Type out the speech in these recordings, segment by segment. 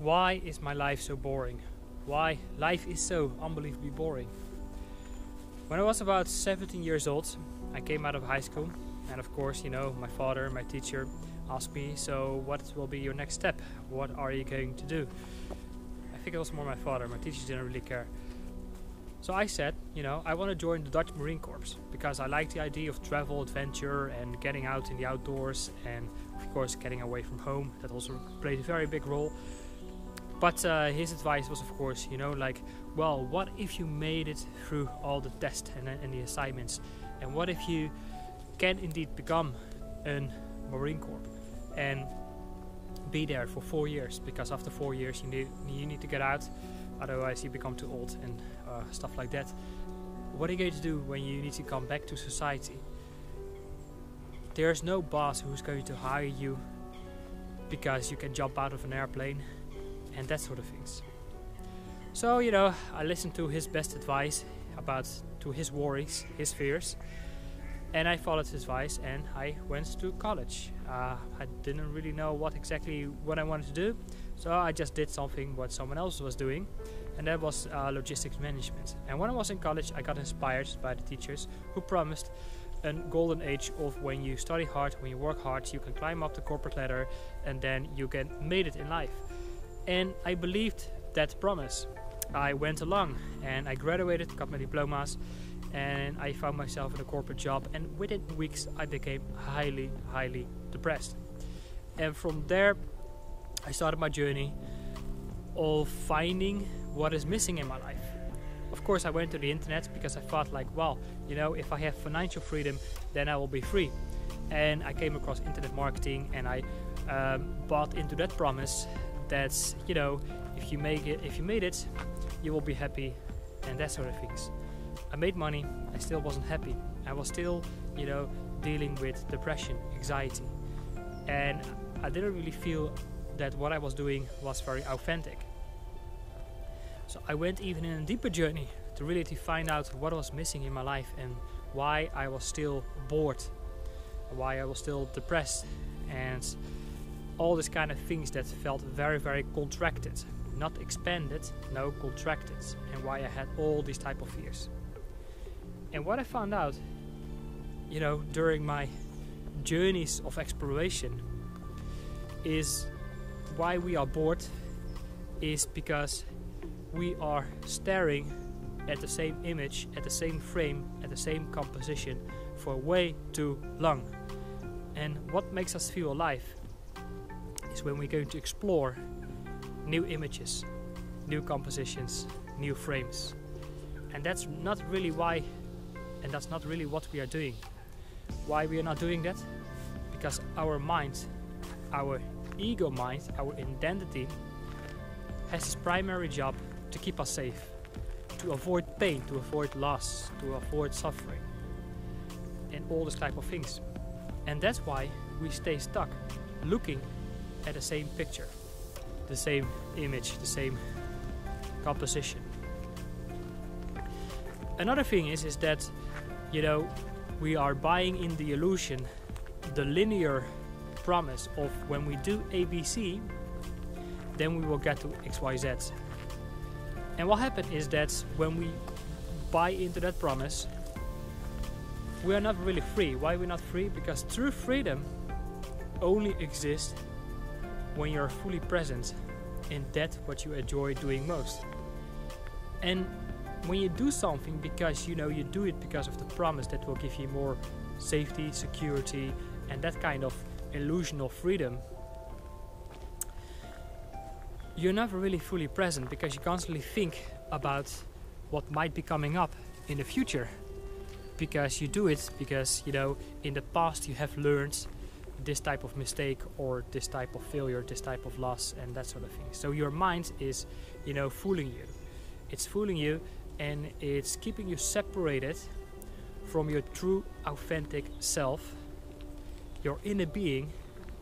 Why is my life so boring? Why life is so unbelievably boring? When I was about 17 years old, I came out of high school, and of course, you know, my father, my teacher, asked me, so what will be your next step? What are you going to do? I think it was more my father. My teachers didn't really care. So I said, you know, I want to join the Dutch Marine Corps because I like the idea of travel, adventure, and getting out in the outdoors, and of course getting away from home. That also played a very big role. But his advice was, of course, you know, like, well, what if you made it through all the tests and the assignments? And what if you can indeed become a Marine Corps and be there for 4 years? Because after 4 years you need to get out, otherwise you become too old and stuff like that. What are you going to do when you need to come back to society? There's no boss who's going to hire you because you can jump out of an airplane and that sort of things. So, you know, I listened to his best advice to his worries, his fears, and I followed his advice and I went to college. I didn't really know what I wanted to do, so I just did something what someone else was doing, and that was logistics management. And when I was in college, I got inspired by the teachers who promised a golden age of when you study hard, when you work hard, you can climb up the corporate ladder and then you can make it in life. And I believed that promise. I went along and I graduated, got my diplomas, and I found myself in a corporate job, and within weeks I became highly depressed. And from there I started my journey of finding what is missing in my life. Of course, I went to the internet because I thought like, well, you know, if I have financial freedom, then I will be free. And I came across internet marketing, and I bought into that promise that, you know, if you made it, you will be happy, and that sort of things. I made money, I still wasn't happy. I was still, you know, dealing with depression, anxiety, and I didn't really feel that what I was doing was very authentic. So I went even in a deeper journey to really find out what was missing in my life and why I was still bored, why I was still depressed, and all these kind of things that felt very contracted, not expanded, no, contracted, and why I had all these type of fears. And what I found out, you know, during my journeys of exploration is why we are bored is because we are staring at the same image, at the same frame, at the same composition for way too long. And what makes us feel alive is when we're going to explore new images, new compositions, new frames. And that's not really why, and that's not really what we are doing. Why we are not doing that? Because our mind, our ego mind, our identity has its primary job to keep us safe, to avoid pain, to avoid loss, to avoid suffering, and all this type of things. And that's why we stay stuck looking at the same picture, the same image, the same composition. Another thing is that, you know, we are buying in the illusion, the linear promise of when we do ABC, then we will get to XYZ. And what happened is that when we buy into that promise, we are not really free. Why are we not free? Because true freedom only exists when you're fully present in that what you enjoy doing most. And when you do something because you know you do it because of the promise that will give you more safety, security, and that kind of illusion of freedom, you're never really fully present because you constantly think about what might be coming up in the future. Because you do it because, you know, in the past you have learned this type of mistake or this type of failure, this type of loss, and that sort of thing. So your mind is, you know, fooling you. It's fooling you, and it's keeping you separated from your true authentic self, your inner being,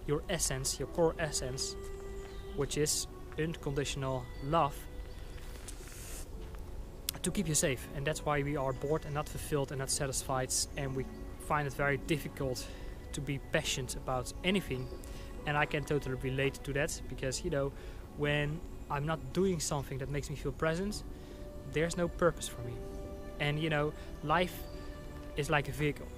your essence, your core essence, which is unconditional love, to keep you safe. And that's why we are bored and not fulfilled and not satisfied, and we find it very difficult to be passionate about anything. And I can totally relate to that because, you know, when I'm not doing something that makes me feel present, there's no purpose for me. And you know, life is like a vehicle.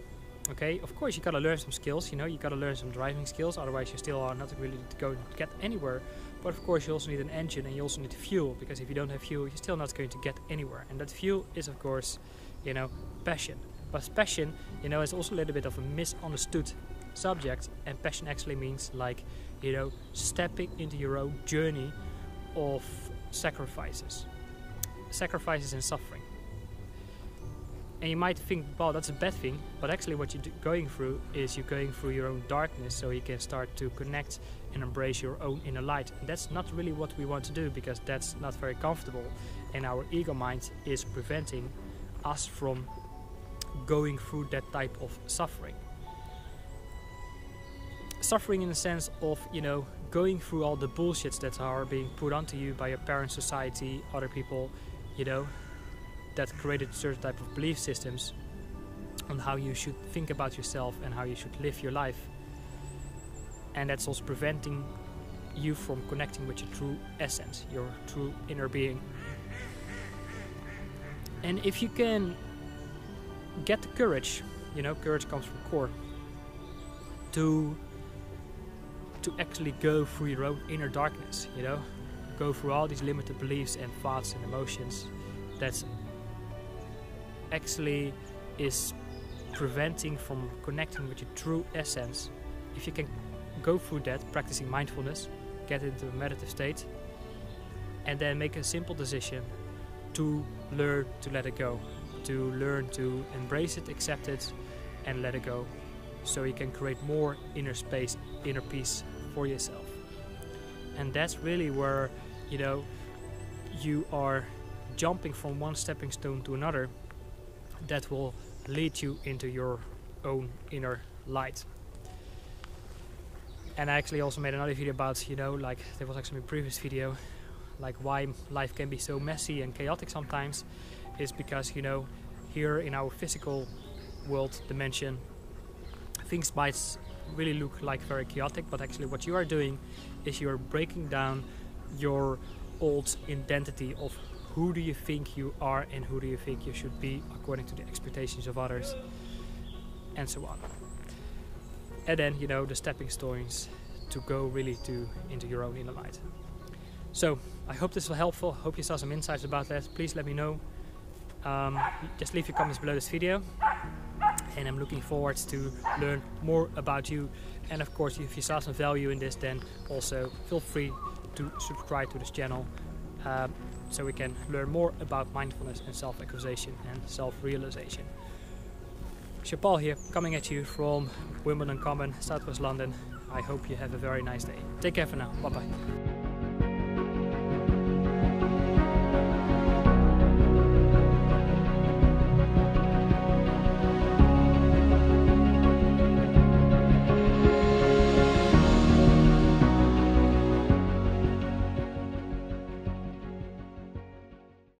Okay, of course you gotta learn some skills, you know, you gotta learn some driving skills, otherwise you still are not really going to get anywhere. But of course you also need an engine and you also need fuel, because if you don't have fuel, you're still not going to get anywhere. And that fuel is, of course, you know, passion. But passion, you know, is also a little bit of a misunderstood subject, and passion actually means, like, you know, stepping into your own journey of sacrifices and suffering. And you might think, well, that's a bad thing, but actually what you're going through is you're going through your own darkness, so you can start to connect and embrace your own inner light. And that's not really what we want to do, because that's not very comfortable, and our ego mind is preventing us from going through that type of suffering. Suffering in the sense of, you know, going through all the bullshits that are being put onto you by your parents, society, other people, you know, that created certain type of belief systems on how you should think about yourself and how you should live your life. And that's also preventing you from connecting with your true essence, your true inner being. And if you can get the courage, you know, courage comes from core, to actually go through your own inner darkness, you know, go through all these limited beliefs and thoughts and emotions that actually is preventing from connecting with your true essence. If you can go through that, practicing mindfulness, get into a meditative state, and then make a simple decision to learn to let it go, to learn to embrace it, accept it, and let it go, so you can create more inner space, inner peace for yourself. And that's really where, you know, you are jumping from one stepping stone to another that will lead you into your own inner light. And I actually also made another video about, you know, like there was actually a previous video, like why life can be so messy and chaotic sometimes, is because, you know, here in our physical world dimension, things might really look like very chaotic, but actually what you are doing is you are breaking down your old identity of who do you think you are and who do you think you should be according to the expectations of others, and so on. And then, you know, the stepping stones to go really into your own inner light. So I hope this was helpful. Hope you saw some insights about that. Please let me know. Just leave your comments below this video, and I'm looking forward to learn more about you. And of course, if you saw some value in this, then also feel free to subscribe to this channel, so we can learn more about mindfulness and self-actualization and self-realization. Paul here, coming at you from Wimbledon Common, Southwest London. I hope you have a very nice day. Take care for now. Bye bye.